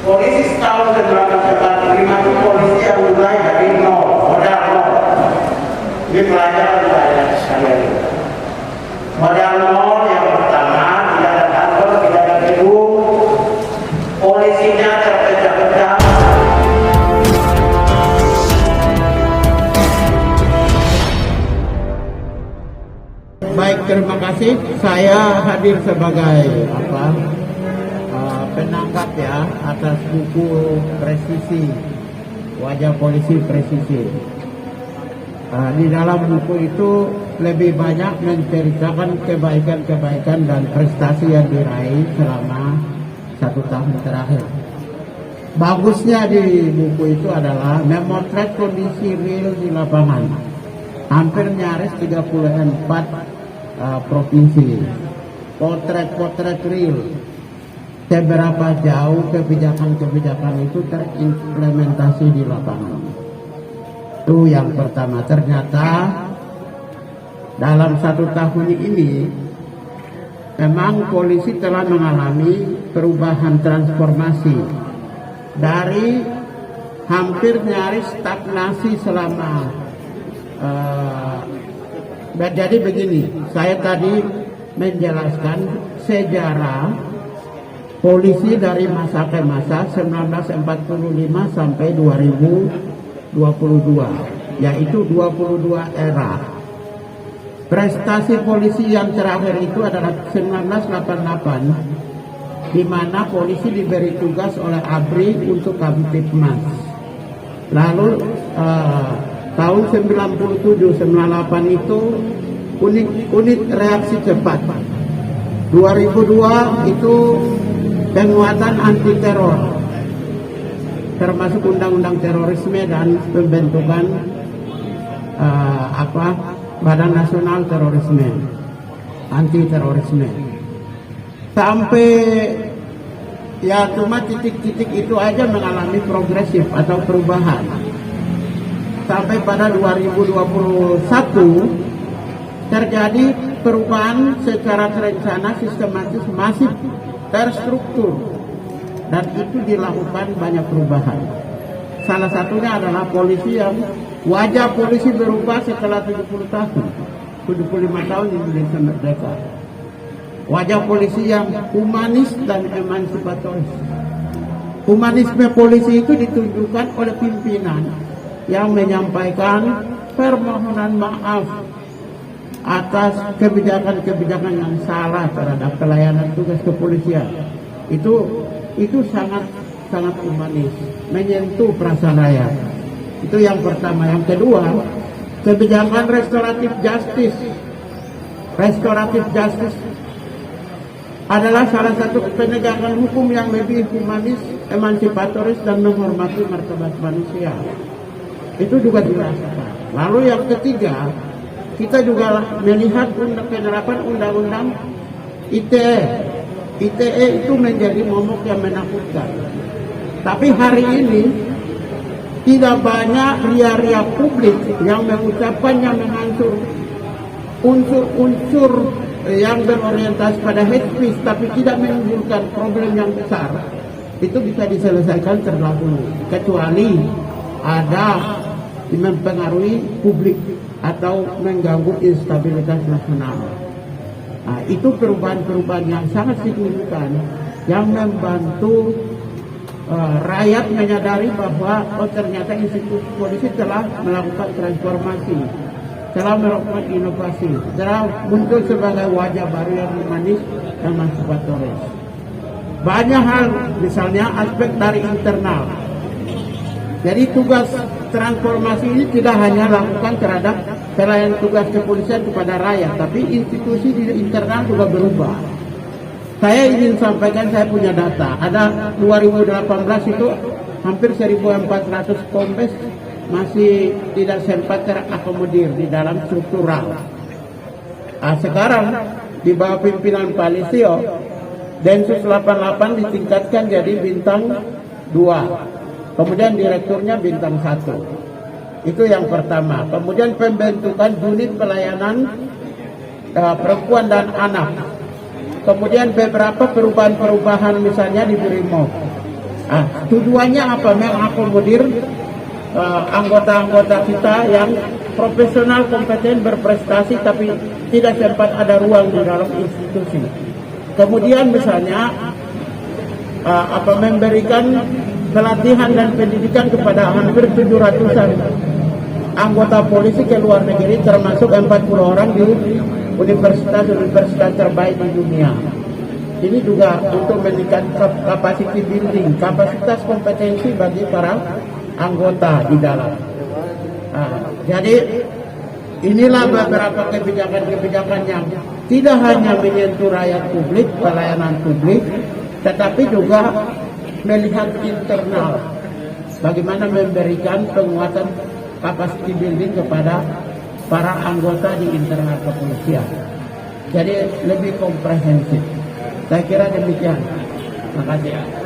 Polisi setahun 1945 itu polisi yang mulai dari nol, modal nol. Ini pelajaran saya sekalian. Modal nol yang pertama, tidak ada kantor, tidak ada gedung, polisinya terpecah-pecah. Baik, terima kasih. Saya hadir sebagai penangkap ya atas buku Presisi, Wajah Polisi Presisi. Di dalam buku itu lebih banyak menceritakan kebaikan-kebaikan dan prestasi yang diraih selama 1 tahun terakhir. Bagusnya di buku itu adalah memotret kondisi real di lapangan. Hampir nyaris 34 provinsi. Potret-potret real. Seberapa jauh kebijakan-kebijakan itu terimplementasi di lapangan. Itu yang pertama. Ternyata dalam 1 tahun ini memang polisi telah mengalami perubahan transformasi dari hampir nyaris stagnasi selama jadi begini, saya tadi menjelaskan sejarah polisi dari masa ke masa 1945 sampai 2022, yaitu 22 era. Prestasi polisi yang terakhir itu adalah 1988, di mana polisi diberi tugas oleh ABRI untuk Kamtipmas. Lalu tahun 97-98 itu unit reaksi cepat. 2002 itu penguatan anti teror, termasuk undang-undang terorisme dan pembentukan Badan Nasional Terorisme, anti terorisme. Sampai ya cuma titik-titik itu aja mengalami progresif atau perubahan. Sampai pada 2021 terjadi perubahan secara terencana, sistematis, masif, terstruktur, dan itu dilakukan banyak perubahan. Salah satunya adalah polisi yang wajah polisi berubah setelah 70 tahun, 75 tahun Indonesia merdeka. Wajah polisi yang humanis dan emansipatoris. Humanisme polisi itu ditunjukkan oleh pimpinan yang menyampaikan permohonan maaf atas kebijakan-kebijakan yang salah terhadap pelayanan tugas kepolisian. Itu sangat humanis, menyentuh perasaan rakyat. Itu yang pertama. Yang kedua, kebijakan restoratif justice. Restoratif justice adalah salah satu penegakan hukum yang lebih humanis, emansipatoris, dan menghormati martabat manusia. Itu juga dirasakan. Lalu yang ketiga, kita juga melihat penerapan undang-undang ITE. ITE itu menjadi momok yang menakutkan. Tapi hari ini tidak banyak ria-ria publik yang mengucapkan, yang mengancur unsur-unsur yang berorientasi pada hate speech, tapi tidak menimbulkan problem yang besar. Itu bisa diselesaikan terdahulu, kecuali ada mempengaruhi publik atau mengganggu instabilitas nasional. Nah, itu perubahan-perubahan yang sangat signifikan yang membantu rakyat menyadari bahwa ternyata institusi polisi telah melakukan transformasi, telah melakukan inovasi, telah muncul sebagai wajah baru yang humanis dan emansipatoris. Banyak hal, misalnya aspek dari internal. Jadi tugas transformasi ini tidak hanya lakukan terhadap pelayanan tugas kepolisian kepada rakyat, tapi institusi di internal juga berubah. Saya ingin sampaikan, saya punya data. Ada 2018 itu hampir 1.400 kombes masih tidak sempat terakomodir di dalam struktural. Nah, sekarang di bawah pimpinan Pak Lisio, Densus 88 ditingkatkan jadi bintang 2. Kemudian direkturnya bintang 1. Itu yang pertama. Kemudian pembentukan unit pelayanan perempuan dan anak. Kemudian beberapa perubahan-perubahan misalnya di Brimob. Tujuannya apa? Mengakomodir anggota-anggota kita yang profesional, kompeten, berprestasi, tapi tidak sempat ada ruang di dalam institusi. Kemudian misalnya memberikan pelatihan dan pendidikan kepada hampir 700-an anggota polisi ke luar negeri, termasuk 40 orang di universitas-universitas terbaik di dunia. Ini juga untuk meningkatkan capacity building, kapasitas kompetensi bagi para anggota di dalam. Jadi inilah beberapa kebijakan-kebijakan yang tidak hanya menyentuh rakyat publik, pelayanan publik, tetapi juga melihat internal, bagaimana memberikan penguatan capacity building kepada para anggota di internal kepolisian. Jadi lebih komprehensif. Saya kira demikian. Terima kasih.